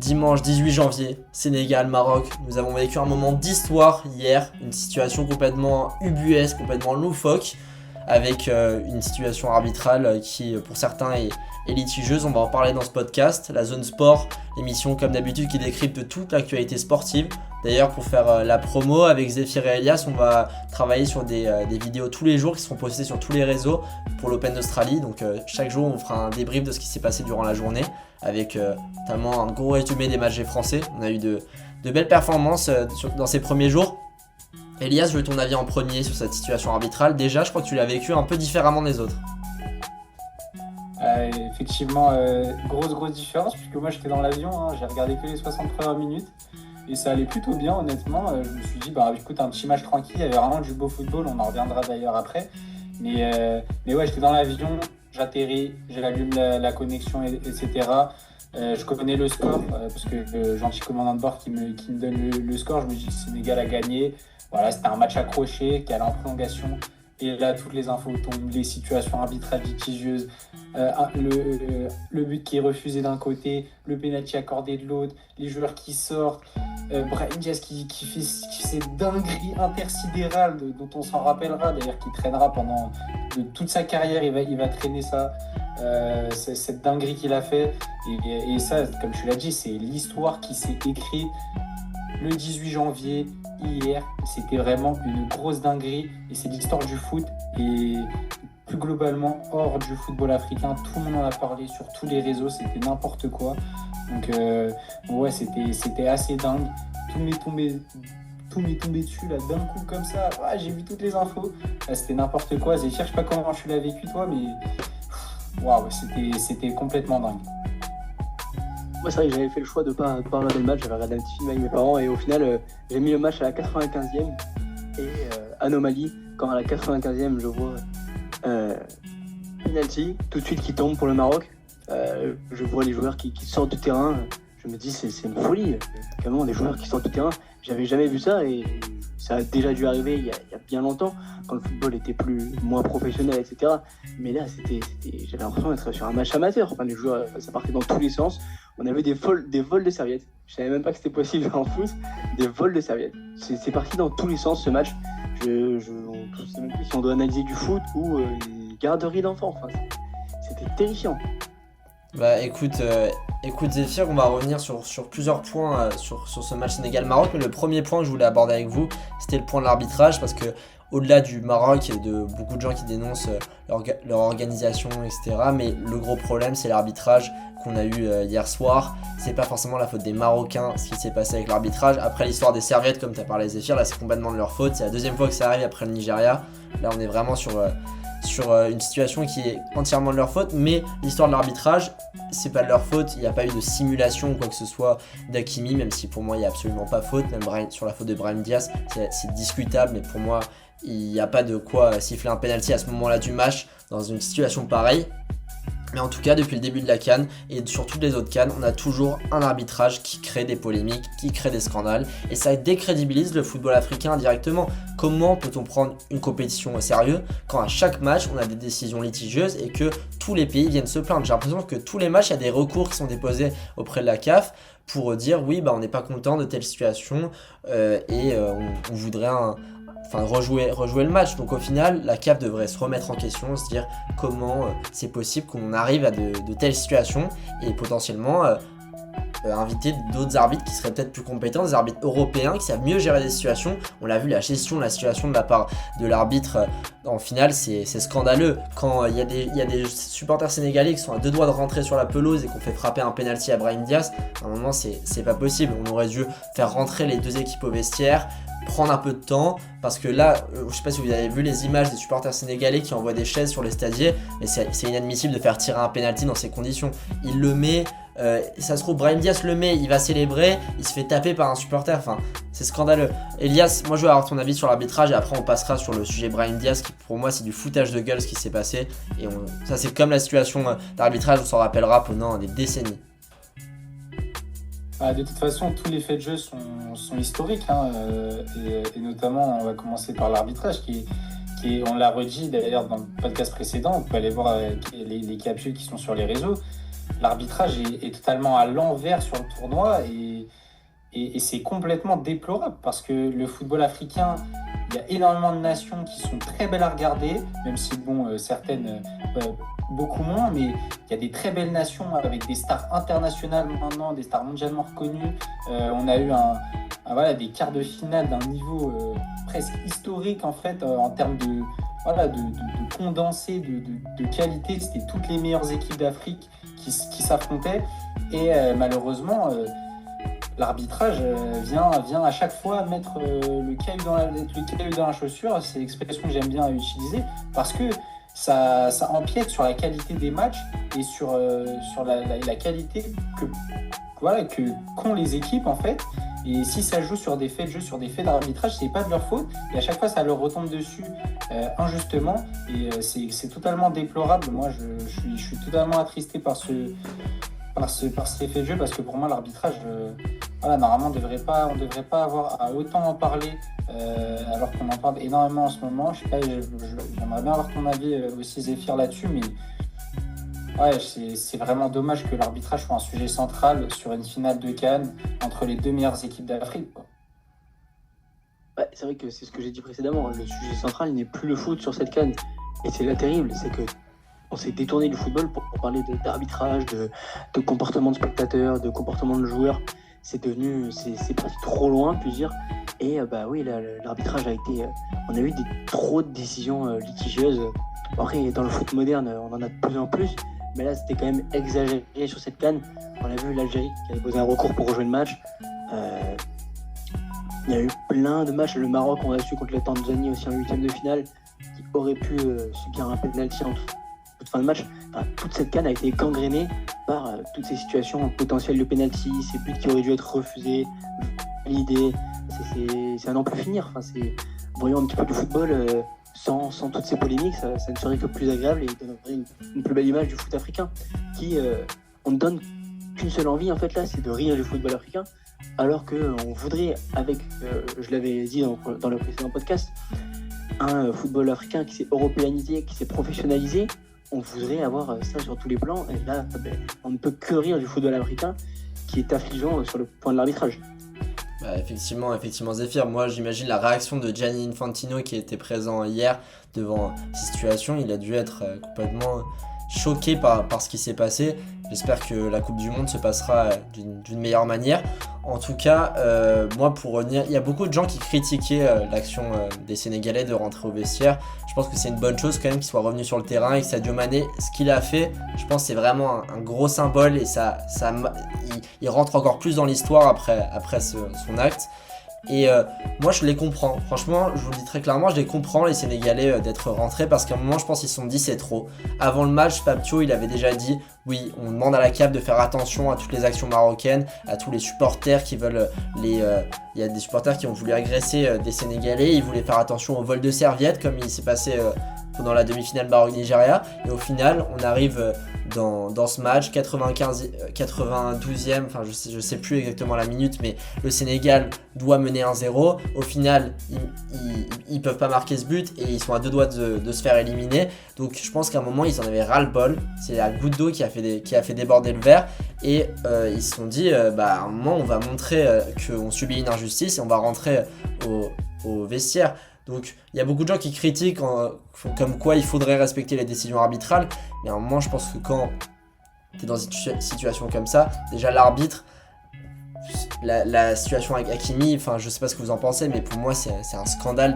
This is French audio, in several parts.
Dimanche 18 janvier, Sénégal-Maroc. Nous avons vécu un moment d'histoire hier, une situation complètement ubuesque, complètement loufoque, avec une situation arbitrale qui, pour certains, est litigieuse. On va en parler dans ce podcast. La Zone Sport, émission comme d'habitude qui décrypte toute l'actualité sportive. D'ailleurs, pour faire la promo avec Zéphir et Elias, on va travailler sur des vidéos tous les jours qui seront postées sur tous les réseaux pour l'Open d'Australie. Donc chaque jour, on fera un débrief de ce qui s'est passé durant la journée, avec notamment un gros résumé des matchs des Français. On a eu de belles performances dans ces premiers jours. Elias, je veux ton avis en premier sur cette situation arbitrale. Déjà, je crois que tu l'as vécu un peu différemment des autres. Effectivement, grosse différence, puisque moi j'étais dans l'avion, j'ai regardé que les 60 premières minutes et ça allait plutôt bien, honnêtement. Je me suis dit, écoute, un petit match tranquille, il y avait vraiment du beau football, on en reviendra d'ailleurs après. Mais ouais, j'étais dans l'avion, j'atterris, j'allume la connexion, etc. Je connais le score, parce que le gentil commandant de bord qui me donne le score, je me dis que Sénégal a gagné. Voilà, c'était un match accroché qui allait en prolongation. Et là, toutes les infos tombent, les situations arbitrales litigieuses, le but qui est refusé d'un côté, le penalty accordé de l'autre, les joueurs qui sortent, Brahim Diaz qui fait ces dingueries intersidérales dont on s'en rappellera, d'ailleurs qui traînera pendant toute sa carrière, il va traîner ça, cette dinguerie qu'il a fait. Et ça, comme tu l'as dit, c'est l'histoire qui s'est écrite le 18 janvier. Hier, c'était vraiment une grosse dinguerie et c'est l'histoire du foot et plus globalement hors du football africain. Tout le monde en a parlé sur tous les réseaux, c'était n'importe quoi. Donc ouais, c'était assez dingue. Tout m'est tombé dessus là d'un coup comme ça. Ouais, j'ai vu toutes les infos. C'était n'importe quoi. Zéphir, je sais pas comment tu l'as vécu toi, mais waouh, c'était complètement dingue. Moi, c'est vrai que j'avais fait le choix de pas regarder le match. J'avais regardé un petit film avec mes parents et au final, j'ai mis le match à la 95e. Et anomalie, quand à la 95e, je vois penalty, tout de suite qui tombe pour le Maroc. Je vois les joueurs qui sortent du terrain. Je me dis, c'est une folie. Vraiment, des joueurs qui sortent du terrain. J'avais jamais vu ça et ça a déjà dû arriver il y a bien longtemps, quand le football était moins professionnel, etc. Mais là, j'avais l'impression d'être sur un match amateur. Enfin, les joueurs, ça partait dans tous les sens. On avait des vols de serviettes. Je savais même pas que c'était possible en foot. Des vols de serviettes. C'est parti dans tous les sens ce match. Je sais même plus si on doit analyser du foot ou une garderie d'enfants. Enfin, c'était terrifiant. Écoute Zéphir, on va revenir sur plusieurs points sur ce match Sénégal-Maroc, mais le premier point que je voulais aborder avec vous, c'était le point de l'arbitrage, parce que au-delà du Maroc et de beaucoup de gens qui dénoncent leur organisation, etc., mais le gros problème, c'est l'arbitrage qu'on a eu hier soir. C'est pas forcément la faute des Marocains, ce qui s'est passé avec l'arbitrage. Après l'histoire des serviettes, comme tu as parlé Zéphir, là c'est complètement de leur faute. C'est la deuxième fois que ça arrive après le Nigeria. Là on est vraiment sur une situation qui est entièrement de leur faute, mais l'histoire de l'arbitrage, c'est pas de leur faute. Il n'y a pas eu de simulation ou quoi que ce soit d'Hakimi, même si pour moi il n'y a absolument pas faute. Même sur la faute de Brahim Diaz, c'est discutable, mais pour moi il n'y a pas de quoi siffler un penalty à ce moment-là du match dans une situation pareille. Mais en tout cas, depuis le début de la CAN et sur toutes les autres CAN, on a toujours un arbitrage qui crée des polémiques, qui crée des scandales, et ça décrédibilise le football africain indirectement. Comment peut-on prendre une compétition au sérieux quand à chaque match on a des décisions litigieuses et que tous les pays viennent se plaindre? J'ai l'impression que tous les matchs, il y a des recours qui sont déposés auprès de la CAF pour dire oui, on n'est pas content de telle situation et on voudrait rejouer le match. Donc au final, la CAF devrait se remettre en question, se dire comment c'est possible qu'on arrive à de telles situations et potentiellement inviter d'autres arbitres qui seraient peut-être plus compétents, des arbitres européens qui savent mieux gérer des situations. On l'a vu, la gestion de la situation de la part de l'arbitre en finale, c'est scandaleux. Quand il y a des supporters sénégalais qui sont à deux doigts de rentrer sur la pelouse et qu'on fait frapper un penalty à Brahim Diaz, à un moment c'est pas possible. On aurait dû faire rentrer les deux équipes au vestiaire, prendre un peu de temps, parce que là, je sais pas si vous avez vu les images des supporters sénégalais qui envoient des chaises sur les stadiers, mais c'est inadmissible de faire tirer un penalty dans ces conditions. Il le met, ça se trouve Brahim Diaz le met, il va célébrer, il se fait taper par un supporter, enfin c'est scandaleux. Elias, moi je veux avoir ton avis sur l'arbitrage et après on passera sur le sujet Brahim Diaz qui pour moi c'est du foutage de gueule ce qui s'est passé, et ça c'est comme la situation d'arbitrage, on s'en rappellera pendant des décennies. De toute façon, tous les faits de jeu sont historiques, et notamment, on va commencer par l'arbitrage qui on l'a redit d'ailleurs dans le podcast précédent, vous pouvez aller voir les capsules qui sont sur les réseaux. L'arbitrage est totalement à l'envers sur le tournoi et c'est complètement déplorable parce que le football africain, il y a énormément de nations qui sont très belles à regarder, même si certaines beaucoup moins, mais il y a des très belles nations avec des stars internationales maintenant, des stars mondialement reconnues. On a eu des quarts de finale d'un niveau presque historique en fait, en termes de condensé, de qualité. C'était toutes les meilleures équipes d'Afrique qui s'affrontaient et malheureusement l'arbitrage vient à chaque fois mettre le caillou dans la chaussure. C'est l'expression que j'aime bien utiliser parce que ça empiète sur la qualité des matchs et sur la qualité qu'ont les équipes en fait. Et si ça joue sur des faits de jeu, sur des faits d'arbitrage, c'est pas de leur faute. Et à chaque fois, ça leur retombe dessus injustement. Et c'est totalement déplorable. Moi, je suis totalement attristé par cet effet de jeu parce que pour moi, l'arbitrage, normalement, on devrait pas avoir à autant en parler alors qu'on en parle énormément en ce moment. Je sais pas, j'aimerais bien avoir ton avis aussi, Zéphyr, là-dessus, mais c'est vraiment dommage que l'arbitrage soit un sujet central sur une finale de CAN entre les deux meilleures équipes d'Afrique, quoi. Ouais, c'est vrai que c'est ce que j'ai dit précédemment. Le sujet central n'est plus le foot sur cette CAN. Et c'est là terrible, c'est que on s'est détourné du football pour parler d'arbitrage, de comportement de spectateurs, de comportement de joueurs. C'est parti trop loin, puis dire. Et l'arbitrage a été. On a eu trop de décisions litigieuses. Après, dans le foot moderne, on en a de plus en plus. Mais là, c'était quand même exagéré sur cette CAN. On a vu l'Algérie qui avait posé un recours pour rejouer le match. Il y a eu plein de matchs. Le Maroc, on a su contre la Tanzanie aussi en 8e de finale, qui aurait pu subir un penalty en toute fin de match. Enfin, toute cette CAN a été gangrénée par toutes ces situations potentielles de penalty, ces buts qui auraient dû être refusés, validés. C'est à n'en plus finir. Enfin, voyons un petit peu du football sans toutes ces polémiques, ça ne serait que plus agréable et donnerait une plus belle image du foot africain qui, on ne donne qu'une seule envie en fait là, c'est de rire du football africain, alors qu'on voudrait, avec, je l'avais dit dans le précédent podcast, un football africain qui s'est européanisé, qui s'est professionnalisé. On voudrait avoir ça sur tous les plans et là, on ne peut que rire du football africain qui est affligeant sur le point de l'arbitrage. Effectivement, Zéphyr, moi j'imagine la réaction de Gianni Infantino qui était présent hier devant ces situations. Il a dû être complètement choqué par ce qui s'est passé. J'espère que la Coupe du Monde se passera d'une meilleure manière. En tout cas, moi pour revenir, il y a beaucoup de gens qui critiquaient l'action des Sénégalais de rentrer au vestiaire. Je pense que c'est une bonne chose quand même qu'il soit revenu sur le terrain et que Sadio Mané, ce qu'il a fait, je pense que c'est vraiment un gros symbole et il rentre encore plus dans l'histoire après son acte. Et moi je les comprends, franchement je vous le dis très clairement, je les comprends les Sénégalais d'être rentrés parce qu'à un moment je pense qu'ils se sont dit c'est trop. Avant le match, Pape Thiaw il avait déjà dit oui, on demande à la CAF de faire attention à toutes les actions marocaines, à tous les supporters qui veulent il y a des supporters qui ont voulu agresser des Sénégalais, ils voulaient faire attention au vol de serviettes comme il s'est passé pendant la demi-finale Maroc-Nigeria. Et au final on arrive dans ce match, 92e, enfin je sais plus exactement la minute, mais le Sénégal doit mener 1-0. Au final, ils peuvent pas marquer ce but et ils sont à deux doigts de se faire éliminer. Donc je pense qu'à un moment, ils en avaient ras-le-bol. C'est la goutte d'eau qui a fait déborder le verre. Et ils se sont dit, à un moment, on va montrer qu'on subit une injustice et on va rentrer au vestiaire. Donc il y a beaucoup de gens qui critiquent comme quoi il faudrait respecter les décisions arbitrales, mais à un moment je pense que quand tu es dans une situation comme ça, déjà l'arbitre, la situation avec Hakimi, enfin je sais pas ce que vous en pensez, mais pour moi c'est un scandale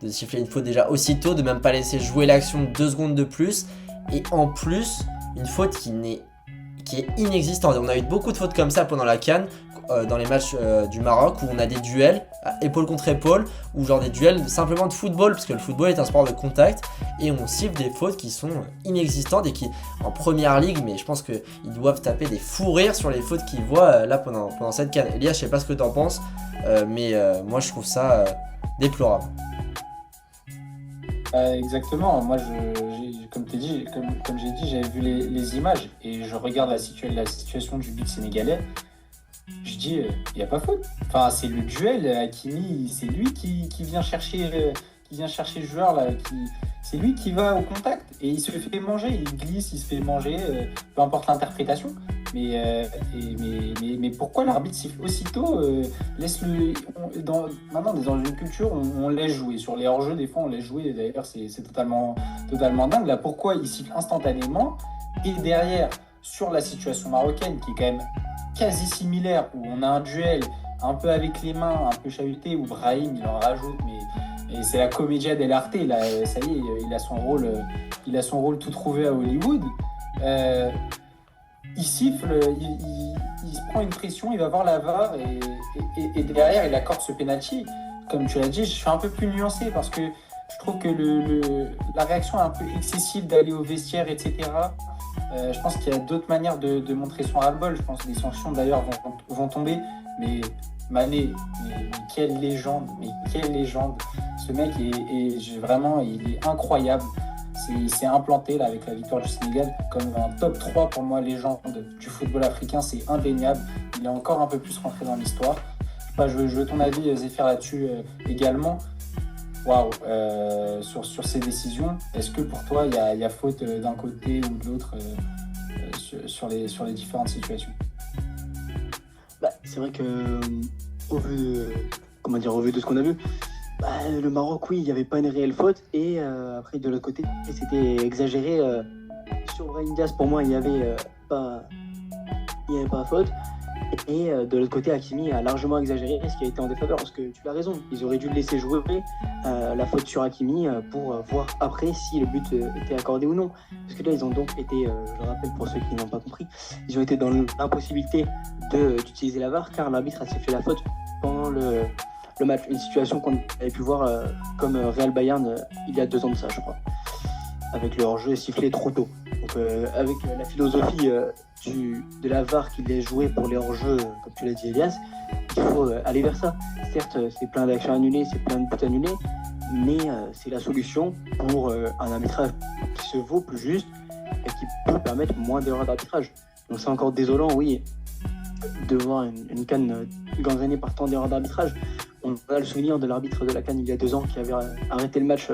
de siffler une faute déjà aussitôt, de même pas laisser jouer l'action 2 secondes de plus, et en plus une faute qui est inexistante. On a eu beaucoup de fautes comme ça pendant la CAN, dans les matchs du Maroc où on a des duels épaule contre épaule ou genre des duels simplement de football parce que le football est un sport de contact et on siffle des fautes qui sont inexistantes et qui en première ligue, mais je pense qu'ils doivent taper des fous rires sur les fautes qu'ils voient là pendant cette CAN. Elias, je sais pas ce que t'en penses, mais moi je trouve ça déplorable. Exactement, moi comme j'ai dit, j'avais vu les images et je regarde la situation du but sénégalais. Je dis, il n'y a pas faute. Enfin, c'est le duel, Hakimi, c'est lui qui vient chercher qui vient chercher le joueur là, c'est lui qui va au contact et il se fait manger, il glisse, il se fait manger, peu importe l'interprétation. Mais pourquoi l'arbitre siffle aussitôt laisse-le maintenant dans une culture on laisse jouer sur les hors-jeux, des fois on laisse jouer, d'ailleurs c'est totalement dingue là. Pourquoi il siffle instantanément et derrière sur la situation marocaine qui est quand même quasi similaire, où on a un duel un peu avec les mains, un peu chahuté, où Brahim il en rajoute, mais c'est la commedia dell'arte là, ça y est, il a son rôle tout trouvé à Hollywood. Il siffle, il se prend une pression, il va voir la VAR et derrière il accorde ce penalty. Comme tu l'as dit, je suis un peu plus nuancé parce que je trouve que la réaction est un peu excessive d'aller au vestiaire, etc. Je pense qu'il y a d'autres manières de montrer son ras-le-bol. Je pense que les sanctions d'ailleurs vont tomber. Mais Mané, mais quelle légende, Ce mec vraiment, il est incroyable. Il s'est implanté là, avec la victoire du Sénégal comme un top 3 pour moi légende du football africain, c'est indéniable. Il est encore un peu plus rentré dans l'histoire. Je veux ton avis, Zéphyr, là-dessus également. Waouh, sur ces décisions, est-ce que pour toi il y a faute d'un côté ou de l'autre sur les différentes situations? C'est vrai que au vu de ce qu'on a vu, le Maroc, oui, il n'y avait pas une réelle faute. Et après, de l'autre côté, c'était exagéré. Sur Brahim Diaz, pour moi, il n'y avait pas faute. Et de l'autre côté, Hakimi a largement exagéré ce qui a été en défaveur. Parce que tu as raison, ils auraient dû le laisser jouer la faute sur Hakimi pour voir après si le but était accordé ou non. Parce que là, ils ont donc été, je le rappelle pour ceux qui n'ont pas compris, ils ont été dans l'impossibilité d'utiliser la VAR car l'arbitre a sifflé la faute pendant le match. Une situation qu'on avait pu voir comme Real Bayern il y a 2 ans de ça, je crois. Avec le hors-jeu sifflé trop tôt. Donc avec la philosophie de la VAR qui laisse jouer pour les hors-jeux, comme tu l'as dit Elias, il faut aller vers ça. Certes, c'est plein d'actions annulées, c'est plein de buts annulés, mais c'est la solution pour un arbitrage qui se vaut plus juste et qui peut permettre moins d'erreurs d'arbitrage. Donc c'est encore désolant, oui, de voir une CAN gangrénée par tant d'erreurs d'arbitrage. On a le souvenir de l'arbitre de la CAN il y a 2 ans qui avait arrêté le match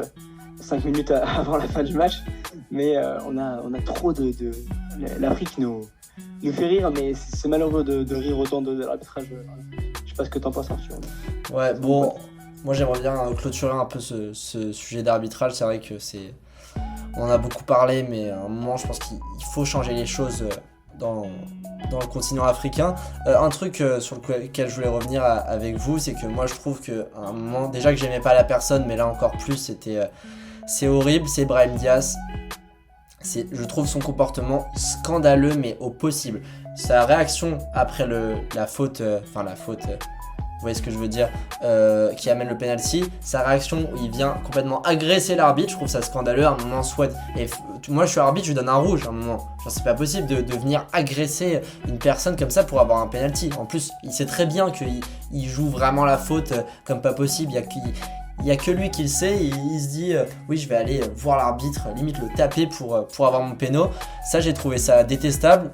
5 minutes avant la fin du match, mais on a trop de l'Afrique nous fait rire, mais c'est malheureux de rire autant de l'arbitrage. Je sais pas ce que t'en penses, Arthur. Ouais, bon, moi j'aimerais bien clôturer un peu ce sujet d'arbitrage. C'est vrai que on en a beaucoup parlé, mais à un moment je pense qu'il faut changer les choses dans le continent africain. Un truc sur lequel je voulais revenir avec vous, c'est que moi je trouve qu'à un moment, déjà que j'aimais pas la personne, mais là encore plus, c'est horrible, c'est Brahim Diaz. Je trouve son comportement scandaleux, mais au possible. Sa réaction après la faute, vous voyez ce que je veux dire, qui amène le penalty, sa réaction où il vient complètement agresser l'arbitre, je trouve ça scandaleux. À un moment, moi je suis arbitre, je lui donne un rouge à un moment. Genre, c'est pas possible de venir agresser une personne comme ça pour avoir un penalty. En plus, il sait très bien qu'il joue vraiment la faute comme pas possible. Il y a que lui qui le sait, il se dit oui, je vais aller voir l'arbitre, limite le taper pour avoir mon péno. Ça, j'ai trouvé ça détestable,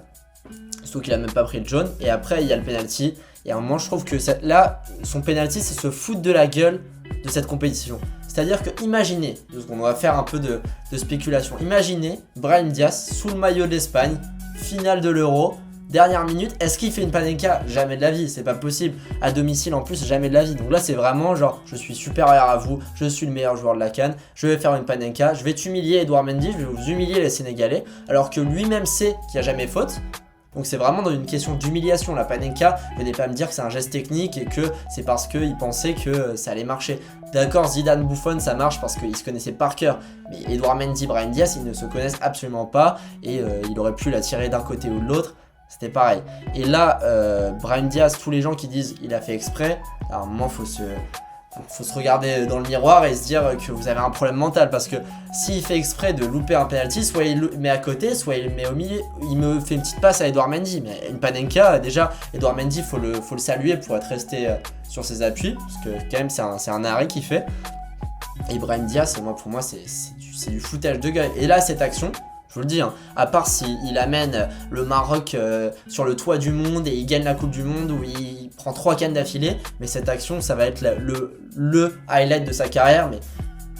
surtout qu'il a même pas pris le jaune. Et après, il y a le penalty. Et à un moment, je trouve que là, son penalty, c'est se foutre de la gueule de cette compétition. C'est-à-dire que, imaginez, on va faire un peu de spéculation. Imaginez Brahim Diaz sous le maillot de l'Espagne, finale de l'Euro. Dernière minute, est-ce qu'il fait une panenka? Jamais de la vie, c'est pas possible. À domicile en plus, jamais de la vie. Donc là, c'est vraiment genre, je suis supérieur à vous, je suis le meilleur joueur de la CAN, je vais faire une panenka, je vais t'humilier Edouard Mendy, je vais vous humilier les Sénégalais, alors que lui-même sait qu'il n'y a jamais faute. Donc c'est vraiment dans une question d'humiliation. La panenka, venez pas me dire que c'est un geste technique et que c'est parce qu'il pensait que ça allait marcher. D'accord, Zidane, Buffon, ça marche parce qu'ils se connaissaient par cœur. Mais Edouard Mendy, Brahim Diaz, ils ne se connaissent absolument pas et il aurait pu la tirer d'un côté ou de l'autre. C'était pareil. Et là, Brahim Diaz, tous les gens qui disent il a fait exprès, à un moment, faut se regarder dans le miroir et se dire que vous avez un problème mental. Parce que s'il fait exprès de louper un penalty, soit il le met à côté, soit il le met au milieu. Il me fait une petite passe à Edouard Mendy. Mais une panenka, déjà, Edouard Mendy, faut le saluer pour être resté sur ses appuis. Parce que quand même, c'est un arrêt qu'il fait. Et Brahim Diaz, pour moi, c'est du foutage de gueule. Et là, cette action, je vous le dis, hein, à part s'il amène le Maroc sur le toit du monde et il gagne la Coupe du Monde où il prend 3 cannes d'affilée, mais cette action, ça va être le highlight de sa carrière. Mais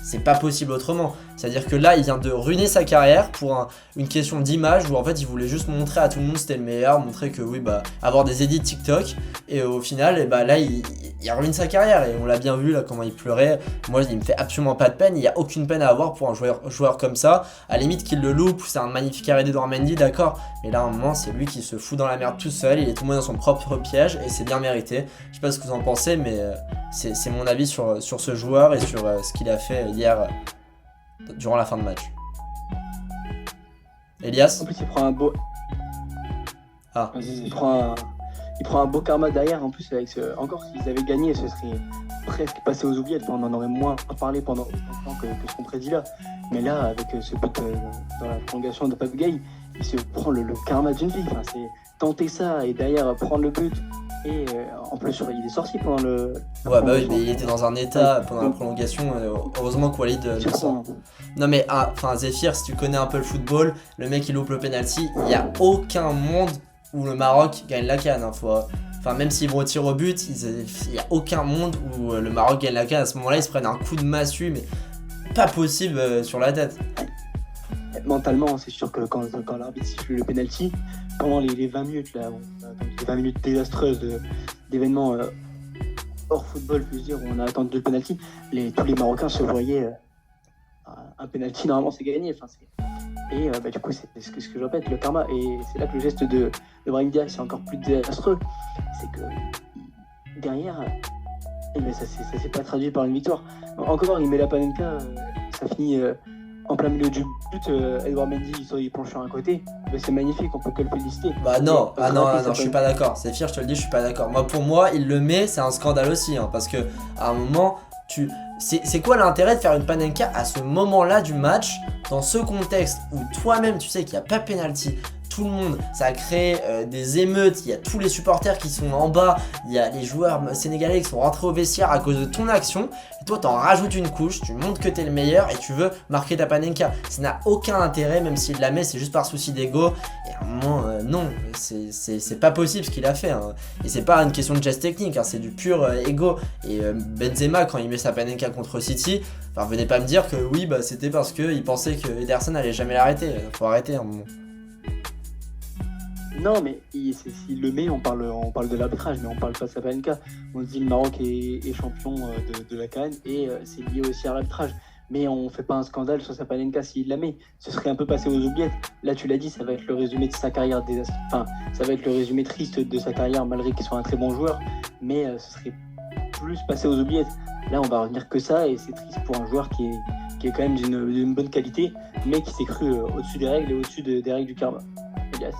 c'est pas possible autrement. C'est-à-dire que là, il vient de ruiner sa carrière pour une question d'image où en fait, il voulait juste montrer à tout le monde c'était le meilleur, montrer que oui, bah, avoir des edits TikTok. Et au final, et bah, là, il ruine sa carrière. Et on l'a bien vu là, comment il pleurait. Moi, il me fait absolument pas de peine. Il n'y a aucune peine à avoir pour un joueur comme ça. À la limite qu'il le loupe, c'est un magnifique arrêt d'Edouard Mendy, d'accord. Mais là, à un moment, c'est lui qui se fout dans la merde tout seul. Il est tombé dans son propre piège et c'est bien mérité. Je sais pas ce que vous en pensez, mais c'est mon avis sur ce joueur et sur ce qu'il a fait hier durant la fin de match. Elias? En plus, il prend un beau. Ah. Il prend un beau karma derrière. En plus, avec encore s'ils avaient gagné, ce serait presque passé aux oubliettes. Enfin, on en aurait moins parlé pendant autant de temps que ce qu'on prédit là. Mais là, avec ce but dans la prolongation de Pape Gueye, il se prend le karma d'une vie. Enfin, c'est tenter ça et derrière prendre le but. Et en plus, il est sorti pendant le. Ouais, bah oui, mais il était dans un état pendant la prolongation. Heureusement que Walid le sent. Non, mais Zéphyr, si tu connais un peu le football, le mec il loupe le penalty. Il n'y a aucun monde où le Maroc gagne la CAN. Enfin, même s'ils vont au tir au but, il n'y a aucun monde où le Maroc gagne la CAN. À ce moment-là, ils se prennent un coup de massue, mais pas possible sur la tête. Mentalement, c'est sûr que quand l'arbitre siffle le penalty, pendant les 20 minutes, là, les 20 minutes désastreuses d'événements hors football, puis dire, où on a attendu le penalty, tous les Marocains se voyaient un penalty, normalement c'est gagné. Enfin, et du coup, c'est ce que je répète, le karma. Et c'est là que le geste de Brahim Diaz c'est encore plus désastreux. C'est que derrière, ça s'est pas traduit par une victoire. Encore, il met la panenka, ça finit en plein milieu du but. Edouard Mendy, il plonge sur un côté. Mais c'est magnifique, on peut que le féliciter. Bah non, je suis pas d'accord. C'est fier, je te le dis, je suis pas d'accord. Pour moi, il le met, c'est un scandale aussi. Parce que à un moment, c'est quoi l'intérêt de faire une panenka à ce moment-là du match, dans ce contexte où toi-même tu sais qu'il n'y a pas penalty, tout le monde, ça a créé des émeutes, il y a tous les supporters qui sont en bas, il y a les joueurs sénégalais qui sont rentrés au vestiaire à cause de ton action, et toi t'en rajoutes une couche, tu montres que t'es le meilleur et tu veux marquer ta panenka. Ça n'a aucun intérêt, même s'il la met, c'est juste par souci d'ego. Et à un moment, non, c'est pas possible ce qu'il a fait. Et c'est pas une question de geste technique, c'est du pur ego. Et Benzema, quand il met sa panenka contre City, venez pas me dire que oui, c'était parce qu'il pensait que Ederson allait jamais l'arrêter. Faut arrêter un moment. Non, mais s'il le met, on parle de l'arbitrage, mais on parle pas de sa panenka. On dit le Maroc est champion de la CAN et c'est lié aussi à l'arbitrage. Mais on fait pas un scandale sur sa panenka s'il la met. Ce serait un peu passé aux oubliettes. Là, tu l'as dit, ça va être le résumé de sa carrière. Ça va être le résumé triste de sa carrière, malgré qu'il soit un très bon joueur. Mais ce serait plus passé aux oubliettes. Là, on va revenir que ça et c'est triste pour un joueur qui est quand même d'une bonne qualité, mais qui s'est cru au-dessus des règles et au-dessus des règles du karma. Elias.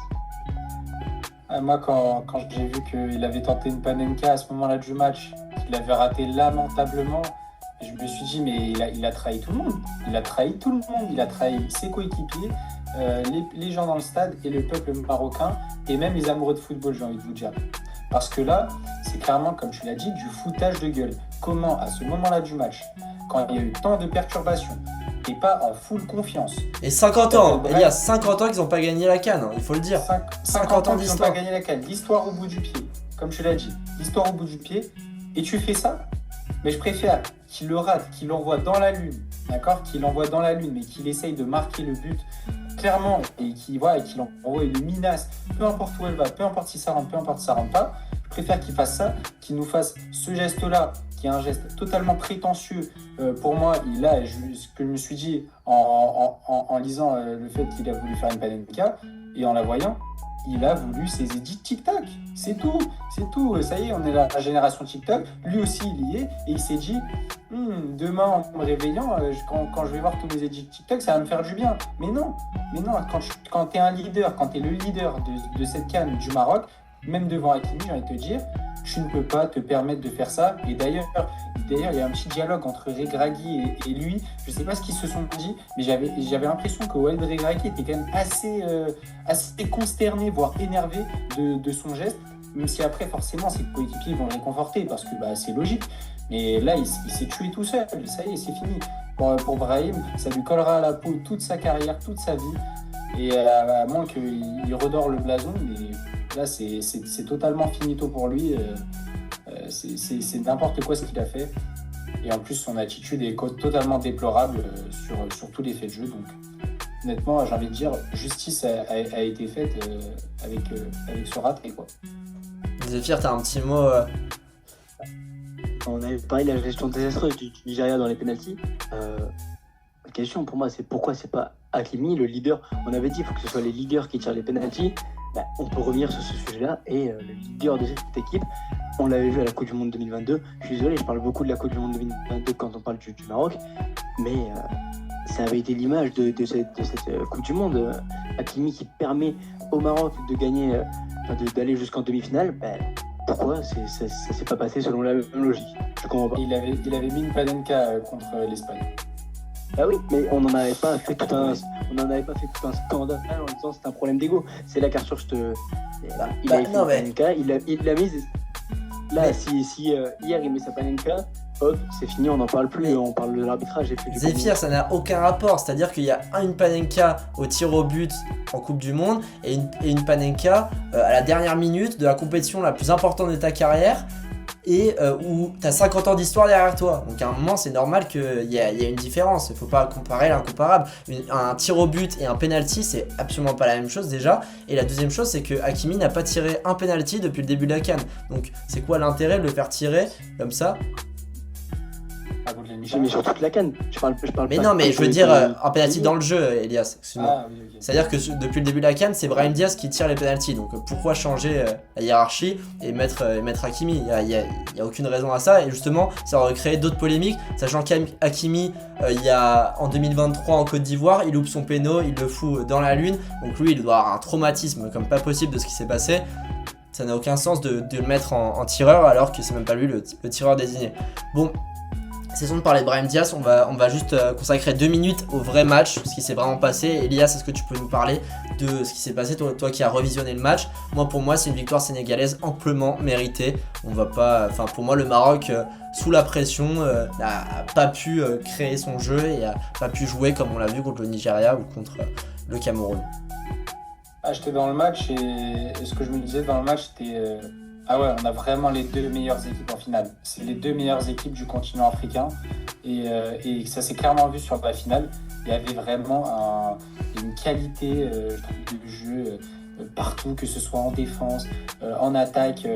Moi, quand j'ai vu qu'il avait tenté une panenka à ce moment-là du match, qu'il avait raté lamentablement, je me suis dit, mais il a trahi tout le monde. Il a trahi tout le monde. Il a trahi ses coéquipiers, les gens dans le stade et le peuple marocain, et même les amoureux de football, j'ai envie de vous dire. Parce que là, c'est clairement, comme tu l'as dit, du foutage de gueule. Comment, à ce moment-là du match, quand il y a eu tant de perturbations, et pas en full confiance. Et 50 ans, il y a 50 ans qu'ils n'ont pas gagné la CAN, il faut le dire. 50 ans qu'ils n'ont pas gagné la CAN, l'histoire au bout du pied, comme tu l'as dit, l'histoire au bout du pied, et tu fais ça, mais je préfère qu'il le rate, qu'il l'envoie dans la lune, d'accord, qu'il l'envoie dans la lune, mais qu'il essaye de marquer le but clairement, et qu'il envoie une menace, peu importe où elle va, peu importe si ça rentre, peu importe si ça rentre pas, je préfère qu'il fasse ça, qu'il nous fasse ce geste-là, qui est un geste totalement prétentieux. Pour moi, ce que je me suis dit en lisant le fait qu'il a voulu faire une panenka, et en la voyant, il a voulu ses edits TikTok. C'est tout. Ça y est, on est la génération TikTok. Lui aussi, il y est. Et il s'est dit, demain, en me réveillant, quand je vais voir tous mes edits TikTok, ça va me faire du bien. Mais non, quand tu es un leader, quand tu es le leader de cette CAN du Maroc, même devant Hakimi, j'ai envie de te dire, tu ne peux pas te permettre de faire ça. Et d'ailleurs, il y a un petit dialogue entre Regragui et lui. Je ne sais pas ce qu'ils se sont dit, mais j'avais l'impression que Walid Regragui était quand même assez consterné, voire énervé de son geste. Même si après, forcément, ses coéquipiers vont le réconforter parce que c'est logique. Mais là, il s'est tué tout seul. Ça y est, c'est fini. Pour Brahim, ça lui collera à la peau toute sa carrière, toute sa vie. Et à moins qu'il redore le blason, mais là, c'est totalement finito pour lui. C'est n'importe quoi ce qu'il a fait. Et en plus, son attitude est totalement déplorable sur tous les faits de jeu. Donc, honnêtement, j'ai envie de dire, justice a été faite avec ce raté, quoi. Zéphyr, t'as un petit mot On avait parlé de la gestion désastreuse du Nigeria dans les pénaltys. La question pour moi, c'est pourquoi c'est pas Hakimi, le leader. On avait dit qu'il faut que ce soit les leaders qui tirent les pénaltys. On peut revenir sur ce sujet-là. Et le leader de cette équipe, on l'avait vu à la Coupe du Monde 2022. Je suis désolé, je parle beaucoup de la Coupe du Monde 2022 quand on parle du Maroc. Mais ça avait été l'image de cette Coupe du Monde. Hakimi qui permet au Maroc de gagner, d'aller jusqu'en demi-finale. Pourquoi ça s'est pas passé selon la même logique? Je comprends pas. Il avait mis une Panenka contre l'Espagne. Ah oui, mais on n'en avait pas fait tout un scandale en disant c'est un problème d'ego. C'est là qu'Arthur, il a fait une Panenka, il l'a mise. Là, si hier il met sa Panenka, hop, c'est fini, on n'en parle plus, on parle de l'arbitrage. Zéphyr, ça n'a aucun rapport, c'est-à-dire qu'il y a une Panenka au tir au but en Coupe du Monde et une Panenka à la dernière minute de la compétition la plus importante de ta carrière et où tu as 50 ans d'histoire derrière toi. Donc à un moment, c'est normal qu'il y ait une différence, il ne faut pas comparer l'incomparable. Un tir au but et un penalty, c'est absolument pas la même chose déjà. Et la deuxième chose, c'est que Hakimi n'a pas tiré un penalty depuis le début de la CAN. Donc c'est quoi l'intérêt de le faire tirer comme ça? Mais sur toute la CAN, je parle mais non, mais je veux dire un penalty dans le jeu, Elias, excuse-moi. Ah, oui, okay. C'est-à-dire que depuis le début de la CAN, c'est Brahim Diaz qui tire les penalties. Donc pourquoi changer la hiérarchie et mettre Hakimi? Il y a aucune raison à ça. Et justement, ça aurait créé d'autres polémiques. Sachant qu'Hakimi, en 2023 en Côte d'Ivoire, il loupe son péno, il le fout dans la lune. Donc lui, il doit avoir un traumatisme comme pas possible de ce qui s'est passé. Ça n'a aucun sens de le mettre en tireur alors que c'est même pas lui le tireur désigné. Bon. Cessons de parler de Brahim Diaz, on va juste consacrer 2 minutes au vrai match, ce qui s'est vraiment passé. Elias, est-ce que tu peux nous parler de ce qui s'est passé, toi qui as revisionné le match? Pour moi, c'est une victoire sénégalaise amplement méritée. Pour moi, le Maroc, sous la pression, n'a pas pu créer son jeu et n'a pas pu jouer comme on l'a vu contre le Nigeria ou contre le Cameroun. J'étais dans le match et ce que je me disais dans le match, c'était... Ah ouais, on a vraiment les deux meilleures équipes en finale. C'est les deux meilleures équipes du continent africain. Et ça s'est clairement vu sur la finale. Il y avait vraiment une qualité de jeu partout, que ce soit en défense, en attaque.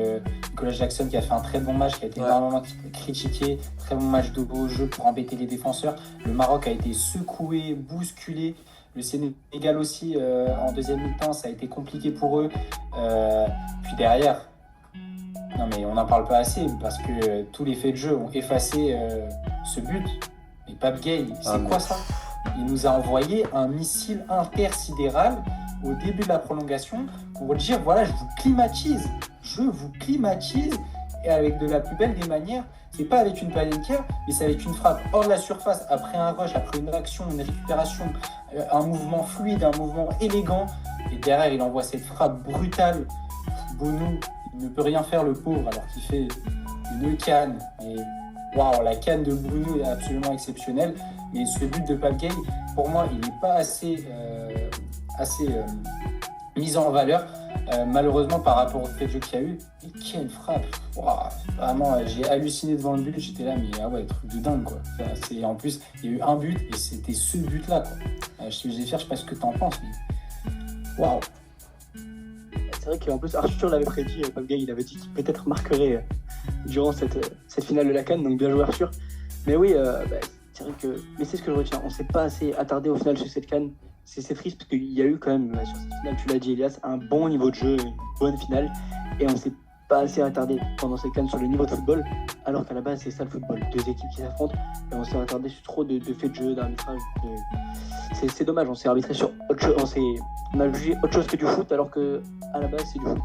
Nicolas Jackson qui a fait un très bon match, qui a été énormément critiqué. Très bon match de beau jeu pour embêter les défenseurs. Le Maroc a été secoué, bousculé. Le Sénégal aussi, en deuxième mi-temps, ça a été compliqué pour eux. Puis derrière... Non mais on n'en parle pas assez parce que tous les faits de jeu ont effacé ce but. Mais Pape Gueye, c'est quoi ça? Il nous a envoyé un missile intersidéral au début de la prolongation pour dire voilà, je vous climatise et avec de la plus belle des manières. C'est pas avec une Panenka, mais c'est avec une frappe hors de la surface, après un rush, après une action, une récupération, un mouvement fluide, un mouvement élégant. Et derrière, il envoie cette frappe brutale. Bounou, il ne peut rien faire le pauvre alors qu'il fait une canne. Et waouh, la canne de Bruno est absolument exceptionnelle. Mais ce but de Pape Gueye, pour moi, il n'est pas assez mis en valeur. Malheureusement, par rapport au fait de jeu qu'il y a eu. Et quelle frappe! Waouh, vraiment, j'ai halluciné devant le but. J'étais là, mais ah ouais, truc de dingue quoi. En plus, il y a eu un but et c'était ce but-là quoi. Zéphyr, je sais pas ce que tu en penses, mais waouh! C'est vrai qu'en plus Arthur l'avait prédit, Pape Gueye, il avait dit qu'il peut-être marquerait durant cette finale de la CAN, donc bien joué Arthur. Mais oui, c'est vrai que... Mais c'est ce que je retiens, on ne s'est pas assez attardé au final sur cette CAN. C'est triste parce qu'il y a eu quand même, sur cette finale, tu l'as dit Elias, un bon niveau de jeu, une bonne finale. Et on ne s'est pas assez attardé pendant cette CAN sur le niveau de football, alors qu'à la base c'est ça le football, deux équipes qui s'affrontent. Et on s'est attardé sur trop de faits de jeu, d'arbitrage. C'est dommage, on s'est arbitré sur autre chose, on a jugé autre chose que du foot alors que à la base c'est du foot.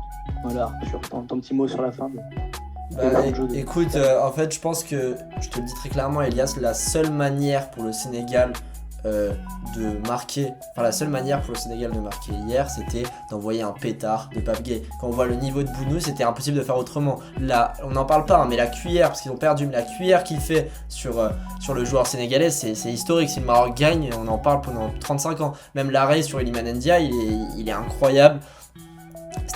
Voilà, sur ton petit mot sur la fin. Écoute, en fait je pense que, je te le dis très clairement Elias, la seule manière pour le Sénégal de marquer hier, c'était d'envoyer un pétard de Pape Gueye. Quand on voit le niveau de Bounou, c'était impossible de faire autrement. Là, on n'en parle pas, mais la cuillère, parce qu'ils ont perdu, mais la cuillère qu'il fait sur le joueur sénégalais, c'est historique. Si le Maroc gagne, on en parle pendant 35 ans. Même l'arrêt sur Iliman Ndiaye, il est incroyable.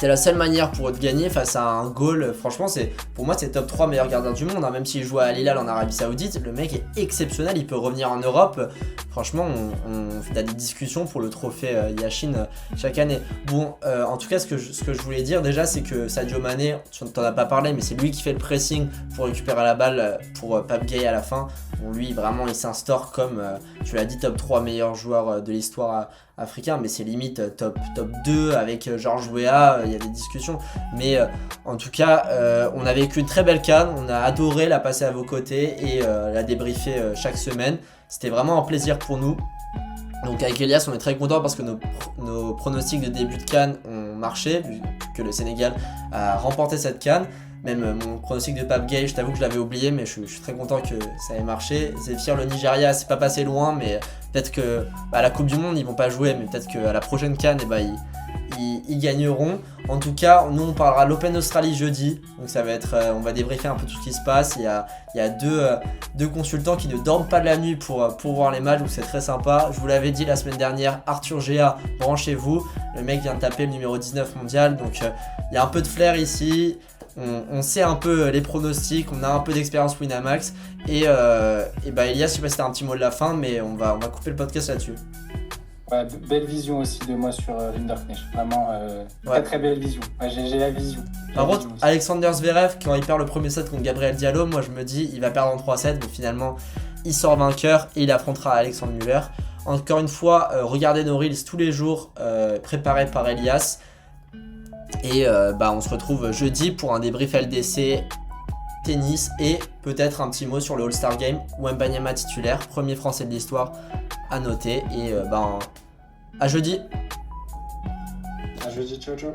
C'était la seule manière pour eux de gagner face à un goal. Franchement, pour moi, c'est top 3 meilleurs gardiens du monde. Hein. Même s'il joue à Al Hilal en Arabie Saoudite, le mec est exceptionnel. Il peut revenir en Europe. Franchement, on fait des discussions pour le trophée Yashin chaque année. Bon, en tout cas, ce que je voulais dire déjà, c'est que Sadio Mané, tu t'en as pas parlé, mais c'est lui qui fait le pressing pour récupérer la balle pour Pape Gueye à la fin. Bon, lui, vraiment, il s'instaure comme, tu l'as dit, top 3 meilleurs joueurs de l'histoire africain, mais c'est limite top 2 avec Georges Weah, il y a des discussions. Mais en tout cas, on a vécu une très belle CAN, on a adoré la passer à vos côtés et la débriefer chaque semaine. C'était vraiment un plaisir pour nous. Donc avec Elias, on est très content parce que nos pronostics de début de CAN ont marché, vu que le Sénégal a remporté cette CAN. Même mon pronostic de Pape Gueye, je t'avoue que je l'avais oublié, mais je suis très content que ça ait marché. Zéphyr, le Nigeria, c'est pas passé loin, mais peut-être que à la Coupe du Monde, ils vont pas jouer, mais peut-être qu'à la prochaine CAN, ils gagneront. En tout cas, nous, on parlera de l'Open Australie jeudi, donc ça va être, on va débriefer un peu tout ce qui se passe. Il y a deux consultants qui ne dorment pas de la nuit pour voir les matchs, donc c'est très sympa. Je vous l'avais dit la semaine dernière, Arthur Géa, branchez-vous. Le mec vient de taper le numéro 19 mondial, donc il y a un peu de flair ici. On sait un peu les pronostics, on a un peu d'expérience Winamax et Elias, je sais pas si t'as un petit mot de la fin, mais on va couper le podcast là-dessus. Ouais, belle vision aussi de moi sur Rinderknecht, vraiment très très belle vision. Ouais, j'ai la vision. Par contre, Alexander Zverev, quand il perd le premier set contre Gabriel Diallo, moi je me dis il va perdre en 3 sets, mais finalement il sort vainqueur et il affrontera Alexandre Muller. Encore une fois, regardez nos reels tous les jours préparés par Elias. Et on se retrouve jeudi pour un débrief LDC tennis et peut-être un petit mot sur le All-Star Game. Wembanyama titulaire, premier français de l'histoire à noter. Et à jeudi. À jeudi, ciao ciao.